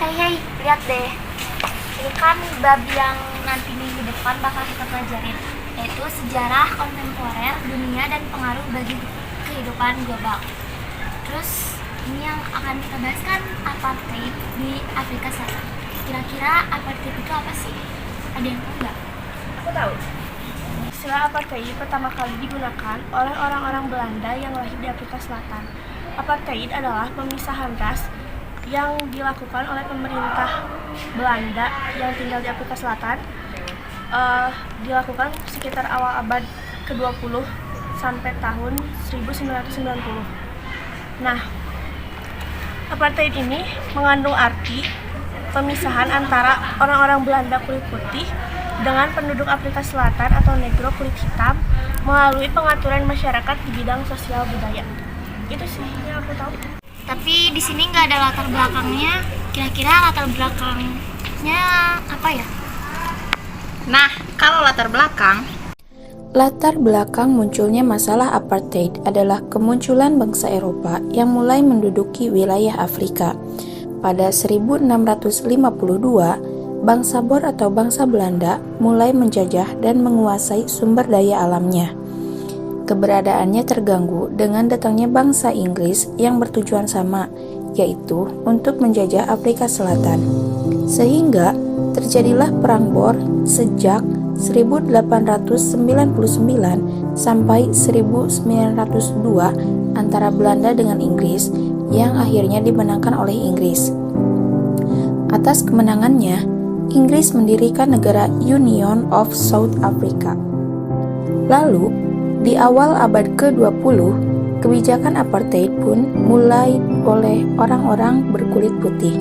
Hei, lihat deh. Ini kan bab yang nanti minggu depan bakal kita pelajarin, yaitu sejarah kontemporer dunia dan pengaruh bagi kehidupan global. Terus ini yang akan kita bahas kan apartheid di Afrika Selatan. Kira-kira apartheid itu apa sih? Ada yang tahu nggak? Aku tahu. Istilah apartheid pertama kali digunakan oleh orang-orang Belanda yang lahir di Afrika Selatan. Apartheid adalah pemisahan ras yang dilakukan oleh pemerintah Belanda yang tinggal di Afrika Selatan, dilakukan sekitar awal abad ke-20 sampai tahun 1990. Nah, apartheid ini mengandung arti pemisahan antara orang-orang Belanda kulit putih dengan penduduk Afrika Selatan atau negro kulit hitam melalui pengaturan masyarakat di bidang sosial budaya. Itu sih yang aku tahu. Tapi di sini nggak ada latar belakangnya. Kira-kira latar belakangnya apa ya? Nah, kalau latar belakang munculnya masalah apartheid adalah kemunculan bangsa Eropa yang mulai menduduki wilayah Afrika. Pada 1652, bangsa Boer atau bangsa Belanda mulai menjajah dan menguasai sumber daya alamnya. Keberadaannya terganggu dengan datangnya bangsa Inggris yang bertujuan sama, yaitu untuk menjajah Afrika Selatan. Sehingga terjadilah Perang Boer sejak 1899 sampai 1902 antara Belanda dengan Inggris yang akhirnya dimenangkan oleh Inggris. Atas kemenangannya, Inggris mendirikan negara Union of South Africa. Lalu, di awal abad ke-20, kebijakan apartheid pun mulai oleh orang-orang berkulit putih,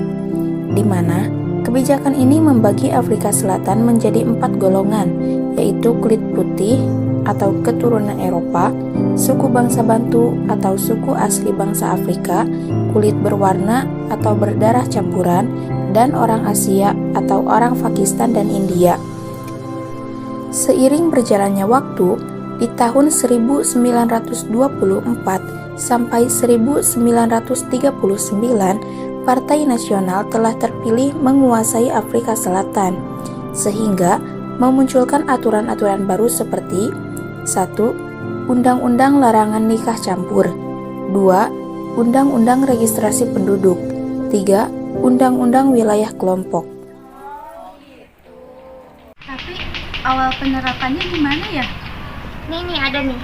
di mana kebijakan ini membagi Afrika Selatan menjadi 4 golongan, yaitu kulit putih atau keturunan Eropa, suku bangsa Bantu atau suku asli bangsa Afrika, kulit berwarna atau berdarah campuran, dan orang Asia atau orang Pakistan dan India. Seiring berjalannya waktu, di tahun 1924 sampai 1939, Partai Nasional telah terpilih menguasai Afrika Selatan, sehingga memunculkan aturan-aturan baru seperti 1. Undang-Undang Larangan Nikah Campur, 2. Undang-Undang Registrasi Penduduk, 3. Undang-Undang Wilayah Kelompok. Tapi awal penerapannya gimana ya? Nih ada nih.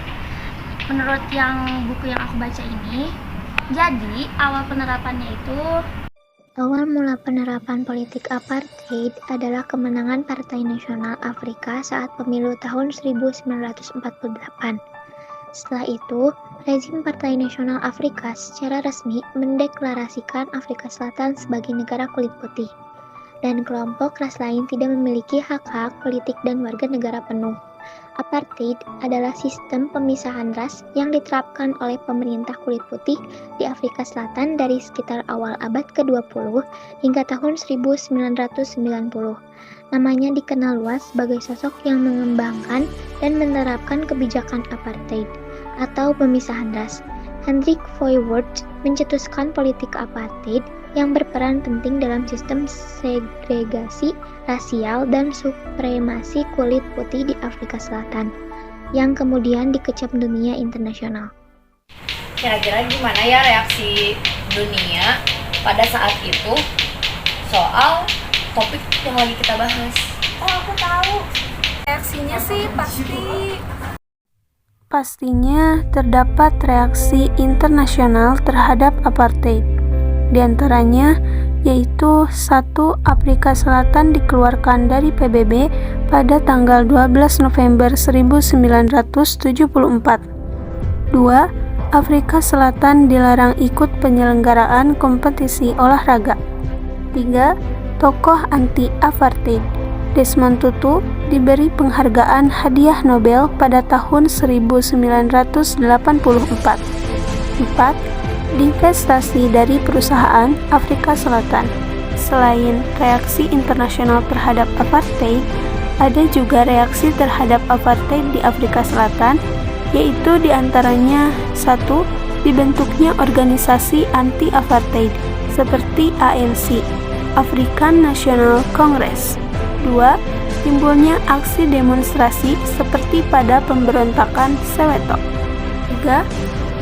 Menurut yang buku yang aku baca ini, jadi awal penerapannya itu Awal mula penerapan politik apartheid adalah kemenangan Partai Nasional Afrika saat pemilu tahun 1948. Setelah itu, rezim Partai Nasional Afrika secara resmi mendeklarasikan Afrika Selatan sebagai negara kulit putih, dan kelompok ras lain tidak memiliki hak-hak politik dan warga negara penuh. Apartheid adalah sistem pemisahan ras yang diterapkan oleh pemerintah kulit putih di Afrika Selatan dari sekitar awal abad ke-20 hingga tahun 1990. Namanya dikenal luas sebagai sosok yang mengembangkan dan menerapkan kebijakan apartheid atau pemisahan ras. Hendrik Verwoerd mencetuskan politik apartheid yang berperan penting dalam sistem segregasi rasial dan supremasi kulit putih di Afrika Selatan, yang kemudian dikecam dunia internasional. Kira-kira gimana ya reaksi dunia pada saat itu soal topik yang lagi kita bahas? Oh, aku tahu. Reaksinya sih pastinya terdapat reaksi internasional terhadap apartheid. Di antaranya yaitu 1. Afrika Selatan dikeluarkan dari PBB pada tanggal 12 November 1974. 2. Afrika Selatan dilarang ikut penyelenggaraan kompetisi olahraga. 3. Tokoh anti-apartheid Desmond Tutu diberi penghargaan Hadiah Nobel pada tahun 1984. 4. Divestasi dari perusahaan Afrika Selatan. Selain reaksi internasional terhadap apartheid, ada juga reaksi terhadap apartheid di Afrika Selatan, yaitu diantaranya 1. Dibentuknya organisasi anti-apartheid seperti ANC African National Congress. 2. Timbulnya aksi demonstrasi seperti pada pemberontakan Soweto. 3.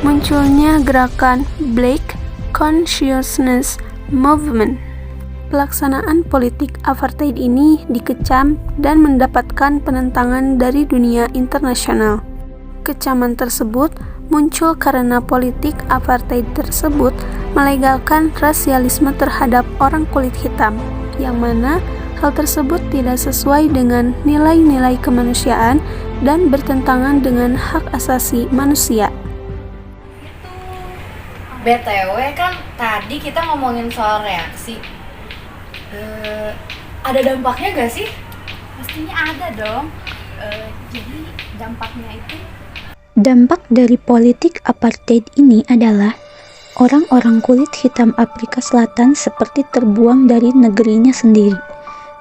Munculnya gerakan Black Consciousness Movement. Pelaksanaan politik apartheid ini dikecam dan mendapatkan penentangan dari dunia internasional. Kecaman tersebut muncul karena politik apartheid tersebut melegalkan rasialisme terhadap orang kulit hitam, yang mana hal tersebut tidak sesuai dengan nilai-nilai kemanusiaan dan bertentangan dengan hak asasi manusia. BTW kan tadi kita ngomongin soal reaksi. Ada dampaknya gak sih? Pastinya ada dong. Jadi dampaknya itu Dampak dari politik apartheid ini adalah orang-orang kulit hitam Afrika Selatan seperti terbuang dari negerinya sendiri.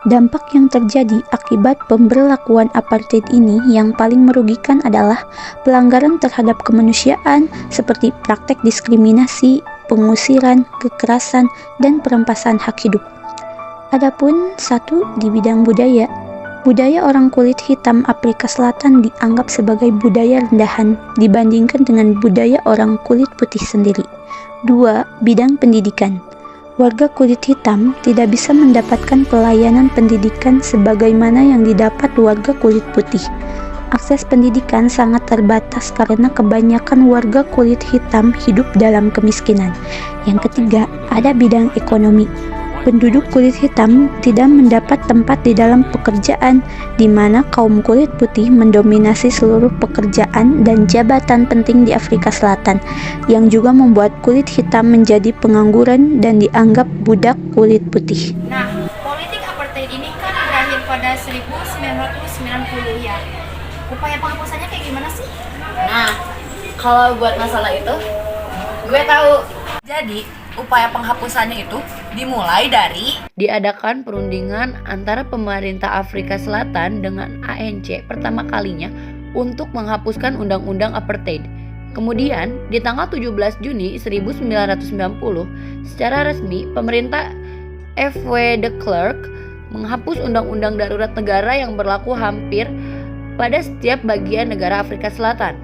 Dampak yang terjadi akibat pemberlakuan apartheid ini yang paling merugikan adalah pelanggaran terhadap kemanusiaan seperti praktek diskriminasi, pengusiran, kekerasan, dan perampasan hak hidup. Adapun satu di bidang budaya. Budaya orang kulit hitam Afrika Selatan dianggap sebagai budaya rendahan dibandingkan dengan budaya orang kulit putih sendiri. 2. Bidang pendidikan. Warga kulit hitam tidak bisa mendapatkan pelayanan pendidikan sebagaimana yang didapat warga kulit putih. Akses pendidikan sangat terbatas karena kebanyakan warga kulit hitam hidup dalam kemiskinan. Yang ketiga, ada bidang ekonomi. Penduduk kulit hitam tidak mendapat tempat di dalam pekerjaan, di mana kaum kulit putih mendominasi seluruh pekerjaan dan jabatan penting di Afrika Selatan, yang juga membuat kulit hitam menjadi pengangguran dan dianggap budak kulit putih. Nah, politik apartheid ini kan berakhir pada 1990 ya. Upaya penghapusannya kayak gimana sih? Nah, kalau buat masalah itu, gue tahu. Jadi, upaya penghapusannya itu dimulai dari diadakan perundingan antara pemerintah Afrika Selatan dengan ANC pertama kalinya untuk menghapuskan undang-undang apartheid. Kemudian, di tanggal 17 Juni 1990, secara resmi pemerintah F.W. de Klerk menghapus undang-undang darurat negara yang berlaku hampir pada setiap bagian negara Afrika Selatan.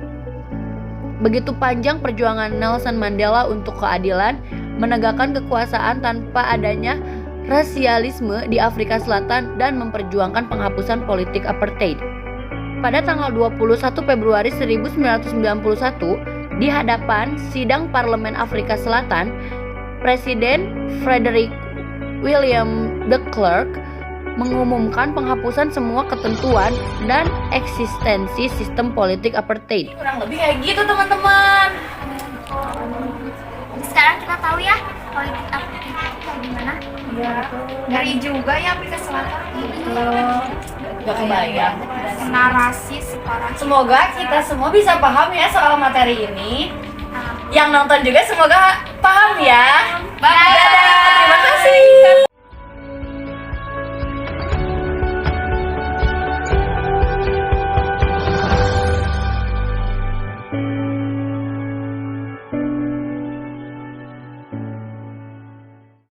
Begitu panjang perjuangan Nelson Mandela untuk keadilan, menegakkan kekuasaan tanpa adanya rasialisme di Afrika Selatan dan memperjuangkan penghapusan politik apartheid. Pada tanggal 21 Februari 1991, di hadapan sidang Parlemen Afrika Selatan, Presiden Frederick William de Klerk mengumumkan penghapusan semua ketentuan dan eksistensi sistem politik apartheid. Kurang lebih kayak gitu, teman-teman. sekarang kita tahu ya politik apartheid itu kayak gimana. Ngeri juga ya Afrika Selatan. Gak kebayang. Kena rasis, parah. Semoga kita semua bisa paham ya soal materi ini. Yang nonton juga semoga paham ya. Bye. Dadah.